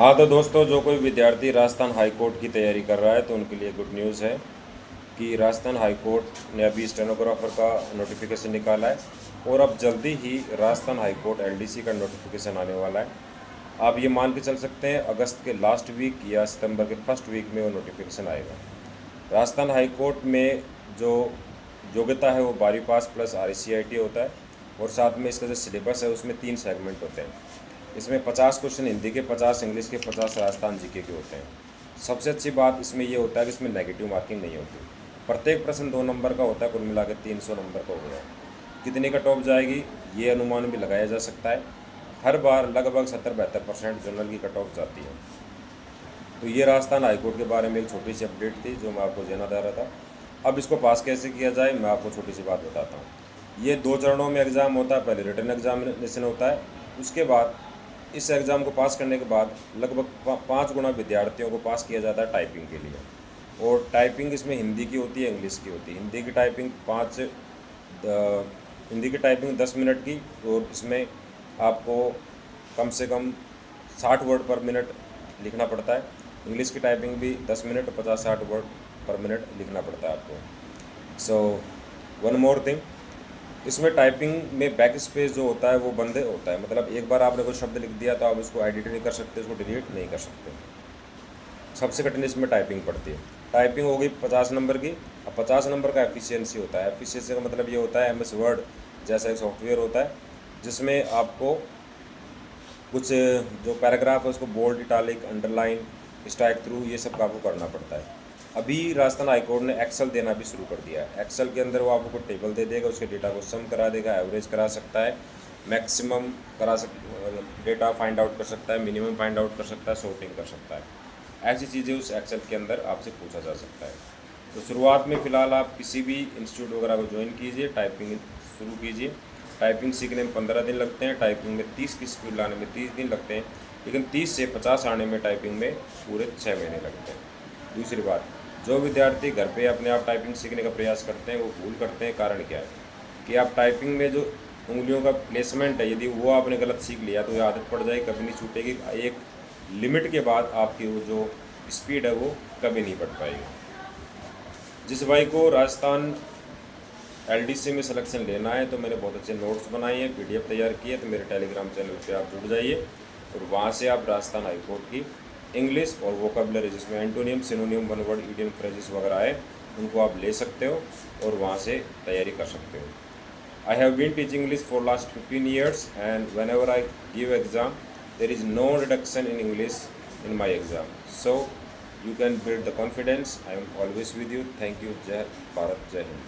हाँ तो दोस्तों, जो कोई विद्यार्थी राजस्थान हाई कोर्ट की तैयारी कर रहा है तो उनके लिए गुड न्यूज़ है कि राजस्थान हाई कोर्ट ने अभी स्टेनोग्राफर का नोटिफिकेशन निकाला है और अब जल्दी ही राजस्थान हाई कोर्ट एलडीसी का नोटिफिकेशन आने वाला है। आप ये मान के चल सकते हैं अगस्त के लास्ट वीक या सितंबर के फर्स्ट वीक में वो नोटिफिकेशन आएगा। राजस्थान हाई कोर्ट में जो योग्यता है वो 12 पास प्लस RCIT होता है और साथ में इसका जो सिलेबस है उसमें 3 सेगमेंट होते हैं। इसमें 50 क्वेश्चन हिंदी के, 50 इंग्लिश के, 50 राजस्थान जीके के होते हैं। सबसे अच्छी बात इसमें ये होता है कि इसमें नेगेटिव मार्किंग नहीं होती। प्रत्येक प्रश्न 2 नंबर का होता है, कुल मिला के 300 नंबर का हो गया। कितने का टॉप जाएगी ये अनुमान भी लगाया जा सकता है। हर बार लगभग 70-72% जनरल की कट ऑफ जाती है। तो ये राजस्थान हाईकोर्ट के बारे में एक छोटी सी अपडेट थी जो मैं आपको देना चाह रहा था। अब इसको पास कैसे किया जाए मैं आपको छोटी सी बात बताता हूँ। ये 2 चरणों में एग्ज़ाम होता है। पहले रिटन एग्जामिनेशन होता है, उसके बाद इस एग्ज़ाम को पास करने के बाद लगभग 5 गुना विद्यार्थियों को पास किया जाता है टाइपिंग के लिए। और टाइपिंग इसमें हिंदी की होती है, इंग्लिश की होती है। हिंदी की टाइपिंग 10 मिनट की, और इसमें आपको कम से कम 60 वर्ड पर मिनट लिखना पड़ता है। इंग्लिश की टाइपिंग भी 10 मिनट 50-60 वर्ड पर मिनट लिखना पड़ता है आपको। सो वन मोर थिंग, इसमें टाइपिंग में बैक स्पेस जो होता है वो बंद होता है। मतलब एक बार आपने कोई शब्द लिख दिया तो आप उसको एडिट नहीं कर सकते, उसको डिलीट नहीं कर सकते। सबसे कठिन इसमें टाइपिंग पड़ती है। टाइपिंग हो गई 50 नंबर की। अब 50 नंबर का एफिशिएंसी होता है। एफिशिएंसी का मतलब ये होता है MS वर्ड जैसा एक सॉफ्टवेयर होता है जिसमें आपको कुछ जो पैराग्राफ है उसको bold, italic, underline, strike through ये सब आपको करना पड़ता है। अभी राजस्थान हाईकोर्ट ने एक्सेल देना भी शुरू कर दिया है। एक्सेल के अंदर वो आपको टेबल दे देगा, उसके डेटा को सम करा देगा, एवरेज करा सकता है, मैक्सिमम डेटा फाइंड आउट कर सकता है, मिनिमम फाइंड आउट कर सकता है, सॉर्टिंग कर सकता है। ऐसी चीज़ें उस एक्सेल के अंदर आपसे पूछा जा सकता है। तो शुरुआत में फ़िलहाल आप किसी भी इंस्टीट्यूट वगैरह को ज्वाइन कीजिए, टाइपिंग शुरू कीजिए। टाइपिंग सीखने में 15 दिन लगते हैं, टाइपिंग में 30 की स्पीड लाने में 30 दिन लगते हैं, लेकिन 30 से 50 आने में टाइपिंग में पूरे 6 महीने लगते हैं। दूसरी बात, जो विद्यार्थी घर पे अपने आप टाइपिंग सीखने का प्रयास करते हैं वो भूल करते हैं। कारण क्या है कि आप टाइपिंग में जो उंगलियों का प्लेसमेंट है, यदि वो आपने गलत सीख लिया तो ये आदत पड़ जाएगी, कभी नहीं छूटेगी। एक लिमिट के बाद आपकी वो जो स्पीड है वो कभी नहीं बढ़ पाएगी। जिस भाई को राजस्थान LDC में सिलेक्शन लेना है तो मैंने बहुत अच्छे नोट्स बनाए हैं, PDF तैयार किए, तो मेरे टेलीग्राम चैनल पे आप जुड़ जाइए और वहाँ से आप राजस्थान हाईकोर्ट की इंग्लिश और वोकेबलरी जिसमें antonym, सिनोनियम, one word, idiom, phrases वगैरह है उनको आप ले सकते हो और वहाँ से तैयारी कर सकते हो। I have been teaching English for last 15 years and whenever I give exam there is no reduction in English in my exam. So you can build the confidence. I am always with you. Thank you. Jai Bharat, Jai Hind.